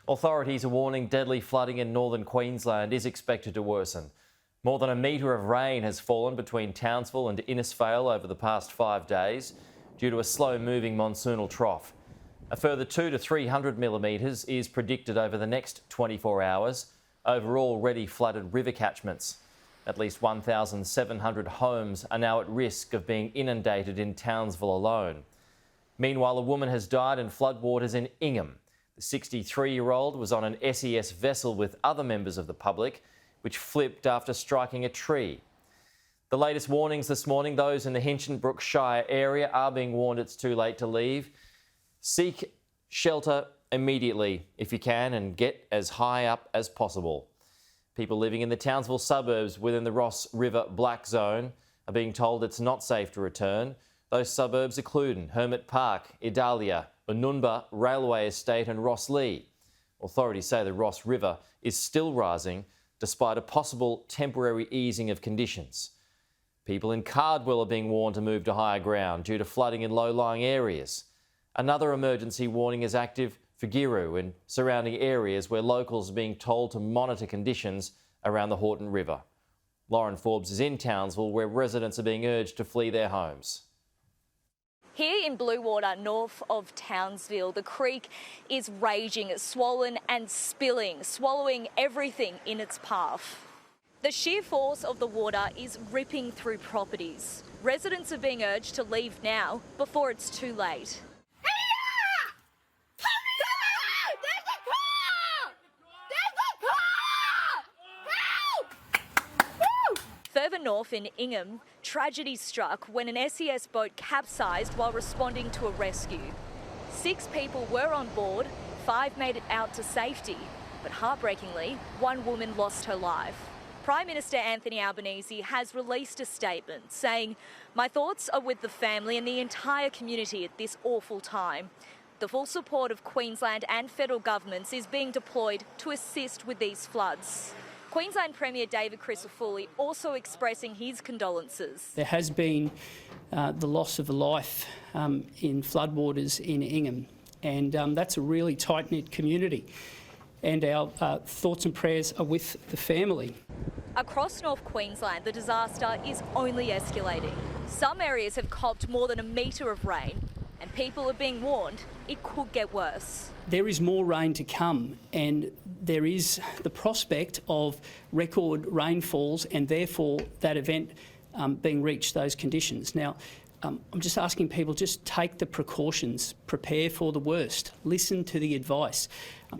Authorities are warning deadly flooding in northern Queensland is expected to worsen. More than a metre of rain has fallen between Townsville and Innisfail over the past 5 days due to a slow-moving monsoonal trough. A further 200 to 300 millimetres is predicted over the next 24 hours over already flooded river catchments. At least 1,700 homes are now at risk of being inundated in Townsville alone. Meanwhile, a woman has died in floodwaters in Ingham. The 63-year-old was on an SES vessel with other members of the public, which flipped after striking a tree. The latest warnings this morning, those in the Hinchinbrook Shire area are being warned it's too late to leave. Seek shelter immediately if you can and get as high up as possible. People living in the Townsville suburbs within the Ross River Black Zone are being told it's not safe to return. Those suburbs include Hermit Park, Idalia, Ununba, Railway Estate and Rosslea. Authorities say the Ross River is still rising despite a possible temporary easing of conditions. People in Cardwell are being warned to move to higher ground due to flooding in low-lying areas. Another emergency warning is active for Giru and surrounding areas where locals are being told to monitor conditions around the Horton River. Lauren Forbes is in Townsville where residents are being urged to flee their homes. Here in Bluewater, north of Townsville, the creek is raging, it's swollen and spilling, swallowing everything in its path. The sheer force of the water is ripping through properties. Residents are being urged to leave now before it's too late. Further north in Ingham, tragedy struck when an SES boat capsized while responding to a rescue. 6 people were on board, 5 made it out to safety, but heartbreakingly, 1 woman lost her life. Prime Minister Anthony Albanese has released a statement saying, "My thoughts are with the family and the entire community at this awful time. The full support of Queensland and federal governments is being deployed to assist with these floods." Queensland Premier David Crisafulli also expressing his condolences. There has been the loss of a life in floodwaters in Ingham, and that's a really tight-knit community. And our thoughts and prayers are with the family. Across North Queensland, the disaster is only escalating. Some areas have copped more than a metre of rain, and people are being warned it could get worse. There is more rain to come, and there is the prospect of record rainfalls and therefore that event being reached, those conditions. Now, I'm just asking people, just take the precautions, prepare for the worst, listen to the advice.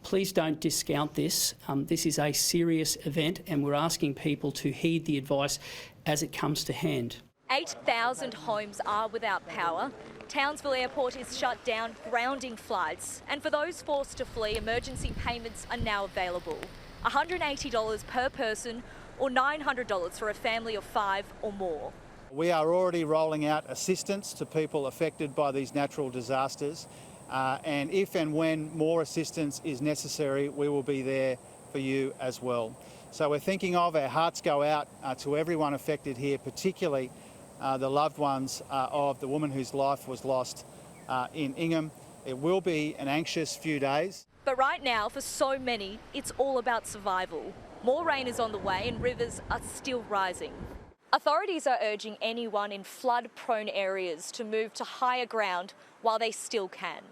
Please don't discount this. This is a serious event and we're asking people to heed the advice as it comes to hand. 8,000 homes are without power. Townsville Airport is shut down, grounding flights. And for those forced to flee, emergency payments are now available. $180 per person or $900 for a family of 5 or more. We are already rolling out assistance to people affected by these natural disasters. And if and when more assistance is necessary, we will be there for you as well. So we're thinking of, our hearts go out to everyone affected here, particularly the loved ones of the woman whose life was lost in Ingham. It will be an anxious few days. But right now, for so many, it's all about survival. More rain is on the way and rivers are still rising. Authorities are urging anyone in flood-prone areas to move to higher ground while they still can.